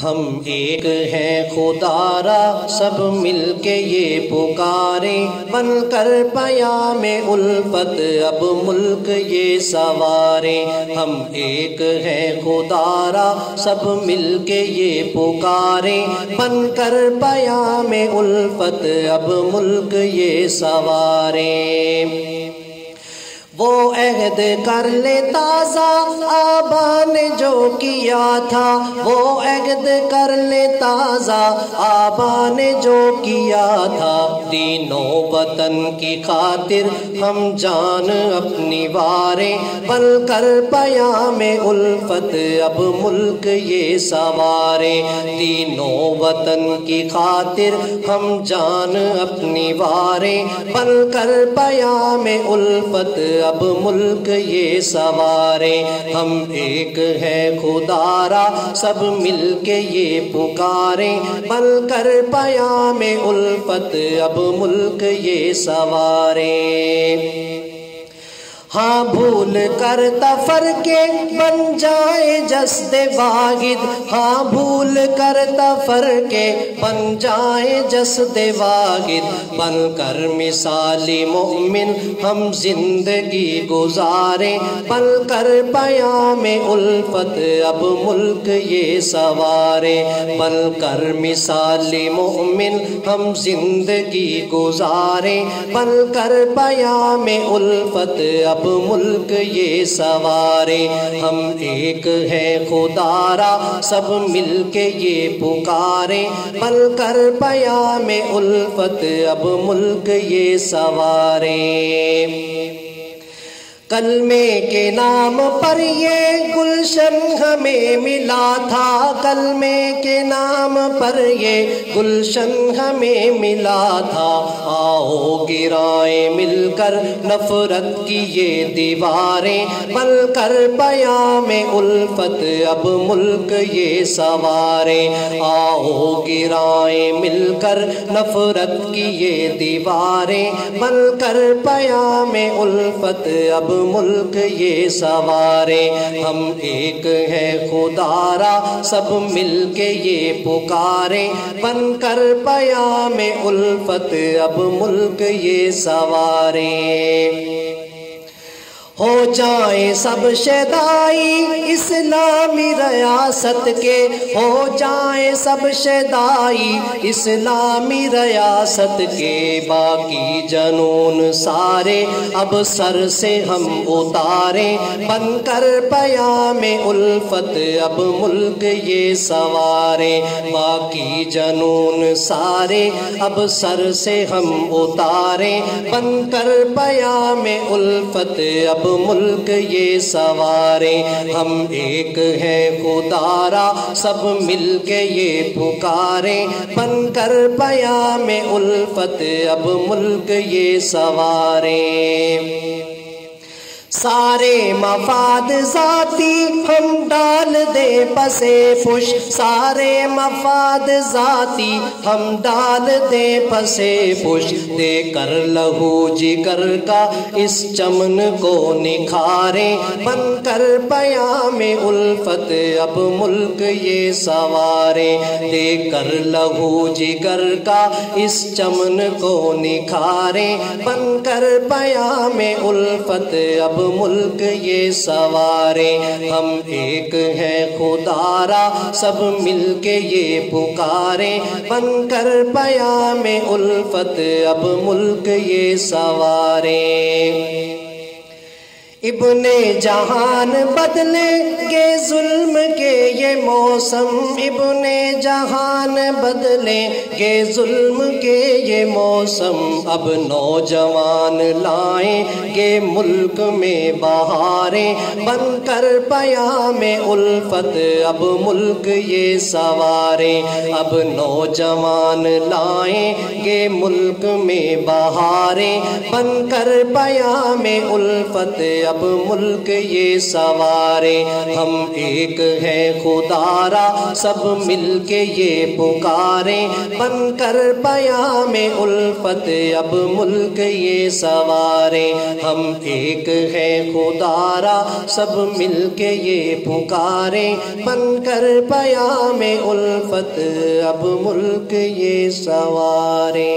ہم ایک ہیں خدا را سب مل کے یہ پکاریں، بن کر پیام الفت اب ملک یہ سواریں۔ ہم ایک ہیں خدا را سب مل کے یہ پکاریں، بن کر پیام الفت اب ملک یہ سواریں۔ وہ عہد کر لے تازہ آبا نے جو کیا تھا، وہ عہد کر لے تازہ آبا نے جو کیا تھا، دین و وطن کی خاطر ہم جان اپنی واریں، بن کر پیام الفت اب ملک یہ سواریں۔ دین و وطن کی خاطر ہم جان اپنی واریں، بن کر پیام الفت اب ملک یہ سواریں۔ ہم ایک ہیں خدا را سب مل کے یہ پکاریں، بن کر پیام الفت اب ملک یہ سواریں۔ ہاں بھول کر تفرقے بن جائے جسد واحد، ہاں بھول کر تفرقے بن جائے جسد واحد، بن کر مثالی مومن ہم زندگی گزاریں، بن کر پیام الفت اب ملک یہ سواریں۔ بن کر مثالی مومن ہم زندگی گزاریں، بن کر پیام الفت اب ملک یہ سواریں۔ ہم ایک ہیں خدا را سب مل کے یہ پکاریں، بن کر پیام الفت اب ملک یہ سواریں۔ کلمے کے نام پر یہ گلشن ہمیں ملا تھا، کلمے کے نام پر یہ گلشن ہمیں ملا تھا، آؤ گرائیں مل کر نفرت کی یہ دیواریں، بن کر پیام الفت اب ملک یہ سواریں۔ آؤ گرائیں مل کر نفرت کی یہ دیواریں، بن کر پیام الفت اب ملک یہ سواریں۔ ہم ایک ہیں خدا را سب مل کے یہ پکاریں، بن کر پیام الفت اب ملک یہ سواریں۔ ہو جائیں سب شیدائی اسلامی ریاست کے، ہو جائیں سب شیدائی اسلامی ریاست کے، باقی جنون سارے اب سر سے ہم اتاریں، بن کر پیام الفت اب ملک یہ سواریں۔ باقی جنون سارے اب سر سے ہم اتاریں، بن کر پیام الفت اب ملک یہ سواریں۔ ہم ایک ہیں خدا را سب مل کے یہ پکاریں، بن کر پیام الفت اب ملک یہ سواریں۔ سارے مفاد ذاتی ہم ڈال دیں پسے پش، سارے مفاد ذاتی ہم ڈال دیں پسے پش، دے کر لہو جگر کا اس چمن کو نکھاریں، بن کر پیام الفت اب ملک یہ سواریں۔ دے کر لہو جگر کا اس چمن کو نکھاریں، بن کر پیام الفت اب ملک یہ سواریں۔ ہم ایک ہیں خدا را سب مل کے یہ پکاریں، بن کر پیام الفت اب ملک یہ سواریں۔ ابن جہان بدلیں گے ظلم کے یہ موسم، ابن جہان بدلیں گے ظلم کے یہ موسم، اب نوجوان لائیں گے ملک میں بہاریں، بن کر پیام الفت اب ملک یہ سواریں۔ اب نوجوان لائیں گے ملک میں بہاریں، بن کر پیام الفت اب ملک یہ سواریں۔ ہم ایک ہیں خدا خدارا سب مل کے یہ پکاریں بن کر پیام الفت اب ملک یہ سواریں ہم ایک ہے خدارا سب مل کے یہ پکاریں بن کر پیام الفت اب ملک یہ سواریں